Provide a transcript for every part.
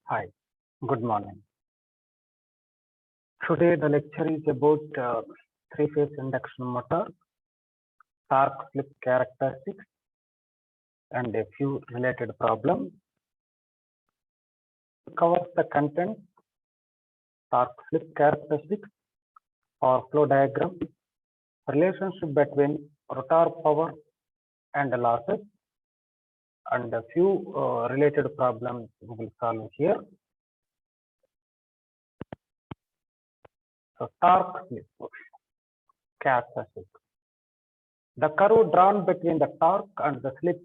Hi, good morning. Today the lecture is about three-phase induction motor, torque slip characteristics, and a few related problems. It covers the content, torque slip characteristics, or flow diagram, relationship between rotor power and losses, and a few related problems we will solve here. So torque slip characteristics. The curve drawn between the torque and the slip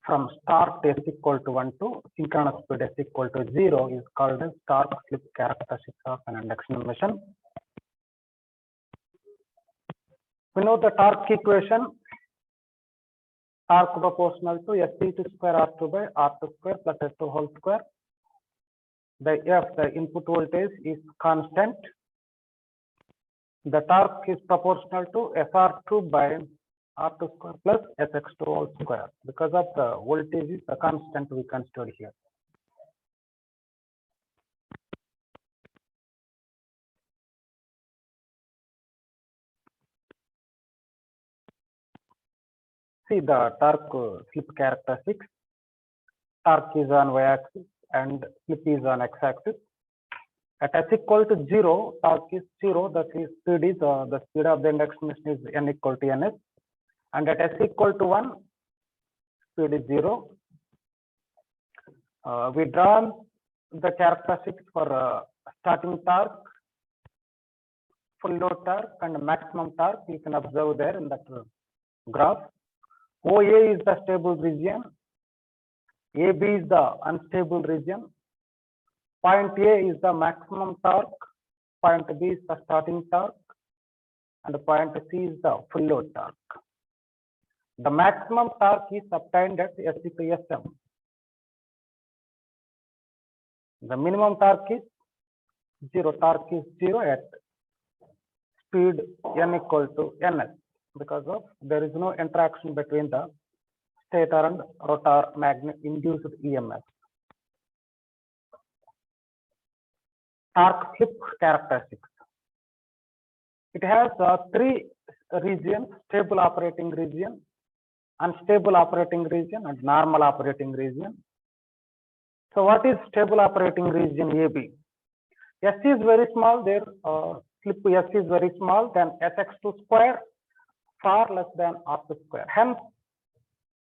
from start s equal to 1 to synchronous speed s equal to 0 is called as torque slip characteristics of an induction machine. We know the torque equation, torque proportional to S2 square R2 by R2 square plus S2 whole square. The F, the input voltage, is constant. The torque is proportional to SR2 by R2 square plus SX2 whole square. Because of the voltage is the constant we considered here. See the torque slip characteristics. Torque is on y-axis and slip is on x-axis. At s equal to 0, torque is 0. The speed is the speed of the induction machine is n equal to ns. And at s equal to 1, speed is 0. We draw the characteristics for starting torque, full load torque, and maximum torque. You can observe there in that graph. OA is the stable region. AB is the unstable region. Point A is the maximum torque. Point B is the starting torque. And point C is the full load torque. The maximum torque is obtained at S equal to Sm. The minimum torque is 0. Torque is 0 at speed n equal to ns because of there is no interaction between the stator and rotor magnet induced EMF. Torque slip characteristics. It has three regions: stable operating region, unstable operating region, and normal operating region. So what is stable operating region AB? S is very small, there slip S is very small, then Sx2 square far less than R2 square. Hence,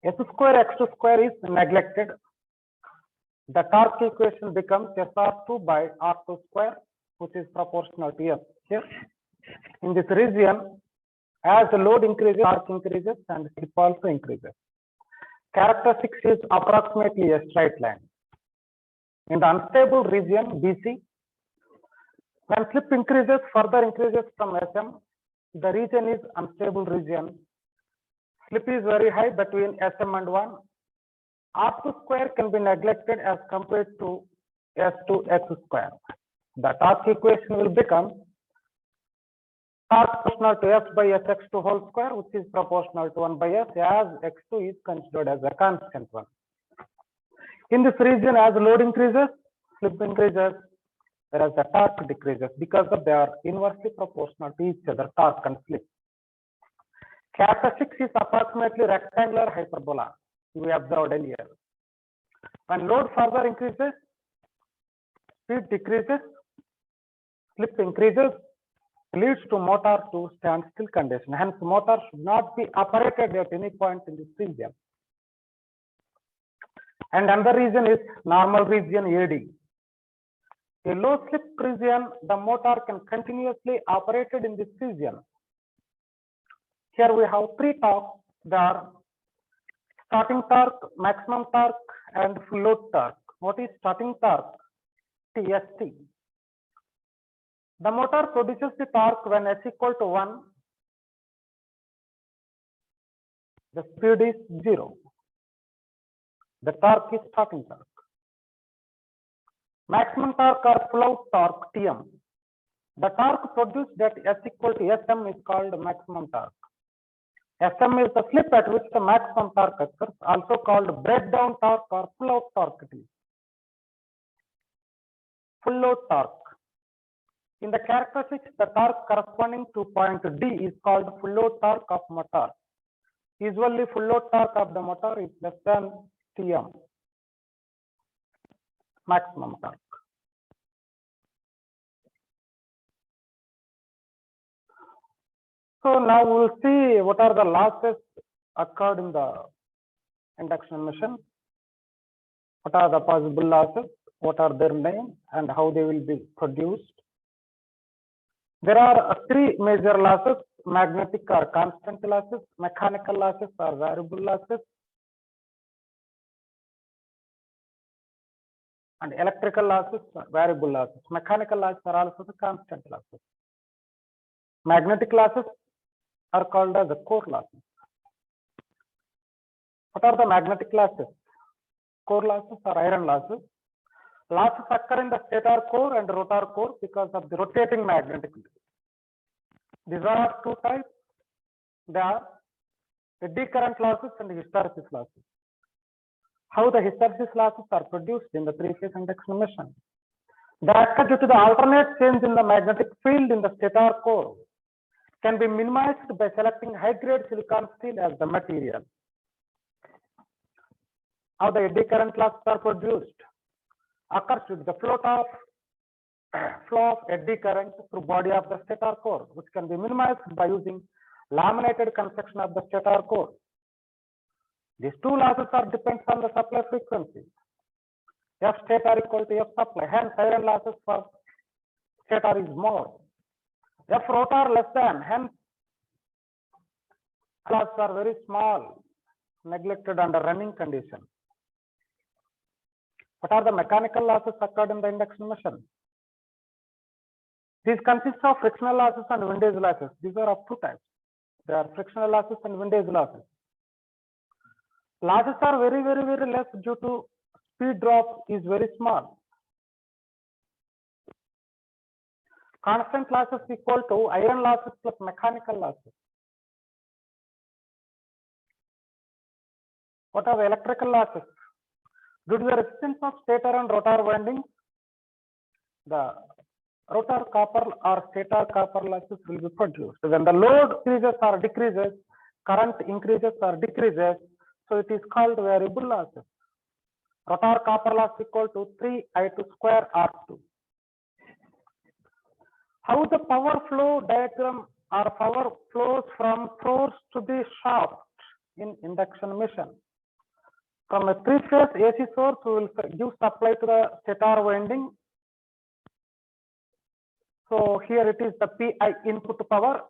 S square X2 square is neglected. The torque equation becomes SR2 by R2 square, which is proportional to S. Here, in this region, as the load increases, torque increases, and slip also increases. Characteristics is approximately a straight line. In the unstable region BC, when slip increases, further increases from Sm, the region is unstable region. Slip is very high between Sm and 1. R2 square can be neglected as compared to S2 X square. The torque equation will become torque proportional to S by Sx2 whole square, which is proportional to 1 by S, as X2 is considered as a constant one. In this region, as load increases, slip increases, whereas the torque decreases because of they are inversely proportional to each other, torque and slip. Characteristics is approximately rectangular hyperbola we observed earlier. When load further increases, speed decreases, slip increases, leads to motor to standstill condition. Hence, motor should not be operated at any point in this region. And another region is normal region AD. A low slip region, the motor can continuously operated in this region. Here we have three torques. They are starting torque, maximum torque, and full load torque. What is starting torque? TST. The motor produces the torque when S equal to 1. The speed is 0. The torque is starting torque. Maximum torque or full out torque Tm. The torque produced at S equal to Sm is called maximum torque. Sm is the slip at which the maximum torque occurs, also called breakdown torque or full out torque. Full load torque. In the characteristics, the torque corresponding to point D is called full load torque of motor. Usually, full load torque of the motor is less than Tm, maximum torque. So now we will see what are the losses occurred in the induction machine. What are the possible losses? What are their names and how they will be produced? There are three major losses: magnetic or constant losses, mechanical losses or variable losses, and electrical losses or variable losses. Mechanical losses are also the constant losses. Magnetic losses are called as the core losses. What are the magnetic losses? Core losses or iron losses. Losses occur in the stator core and rotor core because of the rotating magnetic field. These are two types. They are eddy current losses and hysteresis losses. How the hysteresis losses are produced in the three-phase induction machine? They occur due to the alternate change in the magnetic field in the stator core. Can be minimized by selecting high-grade silicon steel as the material. How the eddy current losses are produced? Occurs with the flow of eddy current through body of the stator core, which can be minimized by using laminated construction of the stator core. These two losses are depends on the supply frequency. F stator equal to F supply. Hence, iron losses for stator is more. F rotor less than. Hence, losses are very small, neglected under running condition. What are the mechanical losses occurred in the induction machine? These consist of frictional losses and windage losses. These are of two types. There are frictional losses and windage losses. Losses are very less due to speed drop is very small. Constant losses equal to iron losses plus mechanical losses. What are the electrical losses? Due to the resistance of stator and rotor windings, the rotor copper or stator copper losses will be produced. When the load increases or decreases, current increases or decreases, so it is called variable losses. Rotor copper loss equal to 3I2 square R2. How the power flow diagram or power flows from source to the shaft in induction machine. From a three-phase AC source, we will give supply to the stator winding. So here it is the PI input power,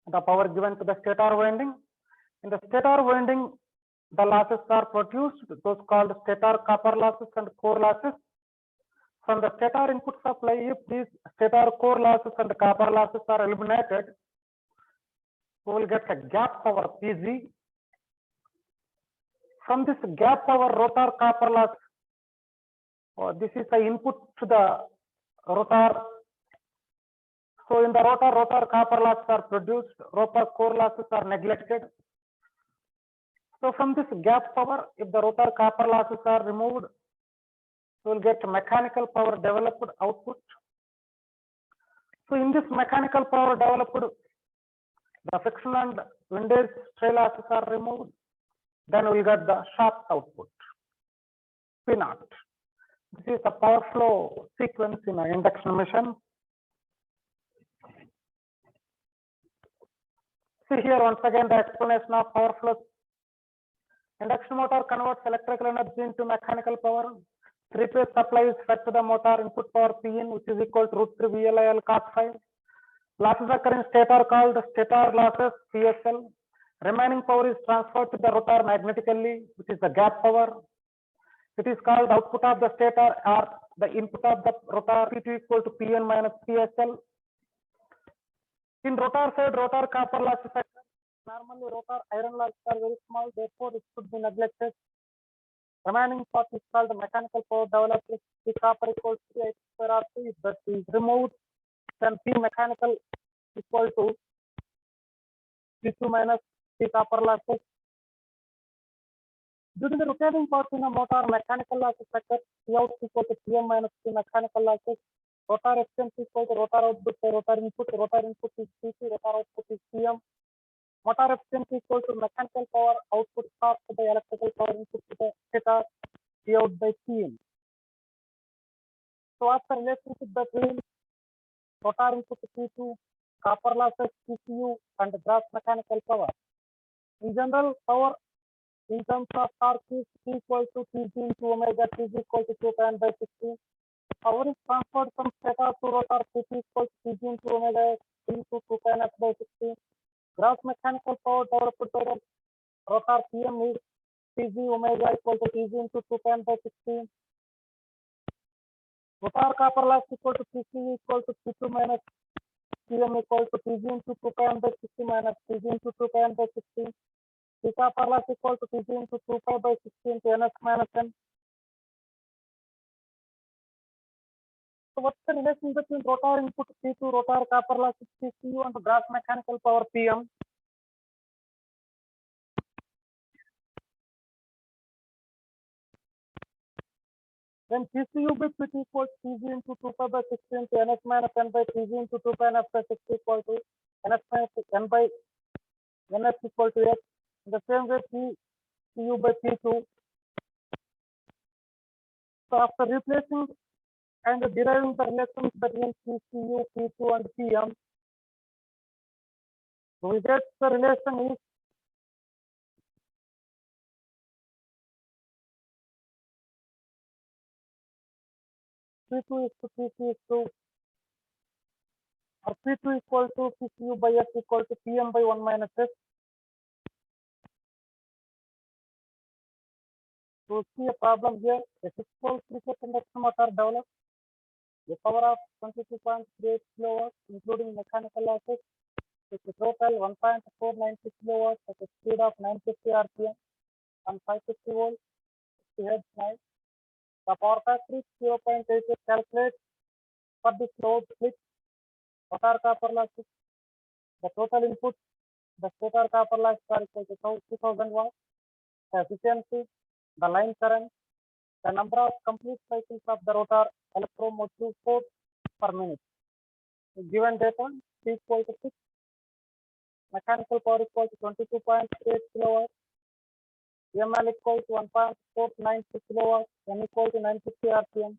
the power given to the stator winding. In the stator winding, the losses are produced, those called stator copper losses and core losses. From the stator input supply, if these stator core losses and copper losses are eliminated, we will get a gap power PG. From this gap power rotor copper loss, this is the input to the rotor. So in the rotor copper losses are produced, rotor core losses are neglected. So from this gap power, if the rotor copper losses are removed, we will get mechanical power developed output. So in this mechanical power developed, the friction and windage stray losses are removed. Then we will get the shaft output, P0. This is the power flow sequence in an induction machine. See here once again the explanation of power flow. Induction motor converts electrical energy into mechanical power. Three-phase supply is fed to the motor input power Pin, which is equal to root 3 VLIL cos phi. Losses occur in stator called stator losses, PSL. Remaining power is transferred to the rotor magnetically, which is the gap power. It is called output of the stator or the input of the rotor, P2 equal to Pn minus PSL. In rotor side, rotor copper losses occur. Normally, rotor iron losses are very small, therefore it should be neglected. Remaining part is called the mechanical power developed P copper equals to H square R2. If that is removed, then P mechanical equal to P2 minus P copper losses. During the rotating part in a motor, mechanical losses occur. P out equal to Pm minus P mechanical losses. Rotor efficiency equal to rotor output by rotor input. Rotor input is Pc, rotor output is Pm. Motor efficiency equal to mechanical power output torque by electrical power input to the stator. P out by Pm. So what's the relationship between rotor input P2, copper losses PCU, and gross mechanical power? In general, power in terms of torque is P equal to Tg into omega, T is equal to 2 pi by 16. Power is transferred from stator to rotor, P equal to Tg into omega, T into 2 pi f by 16. Gross mechanical power developed by the rotor Pm is Tg omega equal to Tg into 2 pi by 16. Rotor copper loss equal to Pc equal to P2 minus Pm equal to Tg into 2 pi by 60 minus Tg into 2 pi by 16. P copper loss equal to Tg into 2 pi by 16 to Ns minus N. So what's the relation between rotor input P2, rotor copper loss PCU, and gross mechanical power Pm? Then PCU by Pt equals Tg into 2 pi by 16 to Ns minus N by Tg into 2 pi f by 60 equal to Ns minus N by Ns equal to H. In the same way, PCU by P2. So after replacing and deriving the relations between PCU, P2, and Pm, we get the relation is P2 is to PC is to, or P2 equal to PCU by S equal to Pm by 1 minus S. So see a problem here, a 6-pole 3-phase induction motor develops a power of 22.38 kilowatts, including mechanical losses, with a total 1.496 kilowatts at a speed of 950 rpm and 550 volts, 60 hertz noise. The power factor is 0.88. Calculate for this load split rotor copper losses. The total input, the stator copper loss are equal to 2000 watts. The efficiency, the line current, the number of complete cycles of the rotor electromotive force per minute. The given data, P equal to 6, mechanical power equal to 22.8 kilowatts, ML equal to 1.496 kilowatts, N equal to 950 rpm,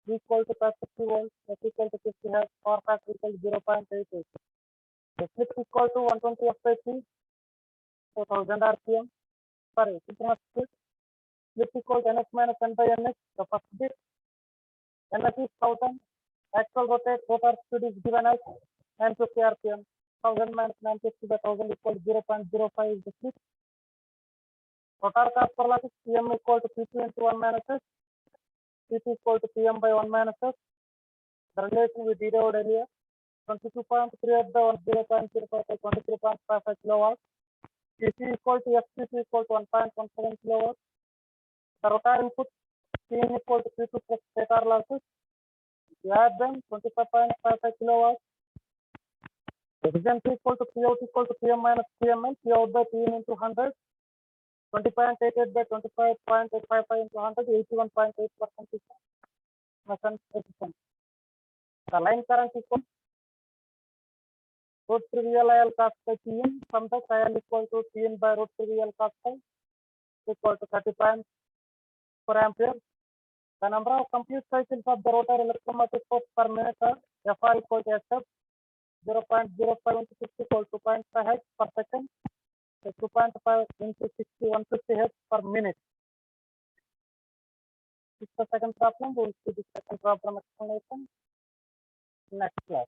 V equal to 50 volts, F equal to 50 hertz, power factor equal to 0.88. The slip equal to 120 F by P, 4000 rpm. Sorry, synchronous split. Slip equal to Ns minus N by Ns. The first bit, Ns is 1000. Actual rotor speed is given as 950 rpm. 1000 minus 950 by 1000 equal to 0.05 is the slip. Rotor copper loss is Pm equal to P2 into 1 minus S. P2 equal to Pm by 1 minus S. The relation we derived earlier. 22.38 by 0.05 by 23.55 kilowatts. PC equal to FCC equal to 1.17 kilowatts. The rotor input Pn equal to P2 plus stator losses. You add them 25.55 kilowatts. Efficiency equal to P out equal to Pm minus Pml. P out by Pn into 100. 20.88 by 25.855 into 100. 81.8% efficiency. The line current equal root trivial IL cos by Pn from the IL equal to Pn by root trivial cos phi equal to 30.4 ampere. The number of complete cycles of the rotor electromotive force per minute are Fr equal to SF 0.05 into 60 equal to 2.5 hertz per second. 2.5 into 60, 150 hertz per minute. This is the second problem. We will see the second problem explanation next class.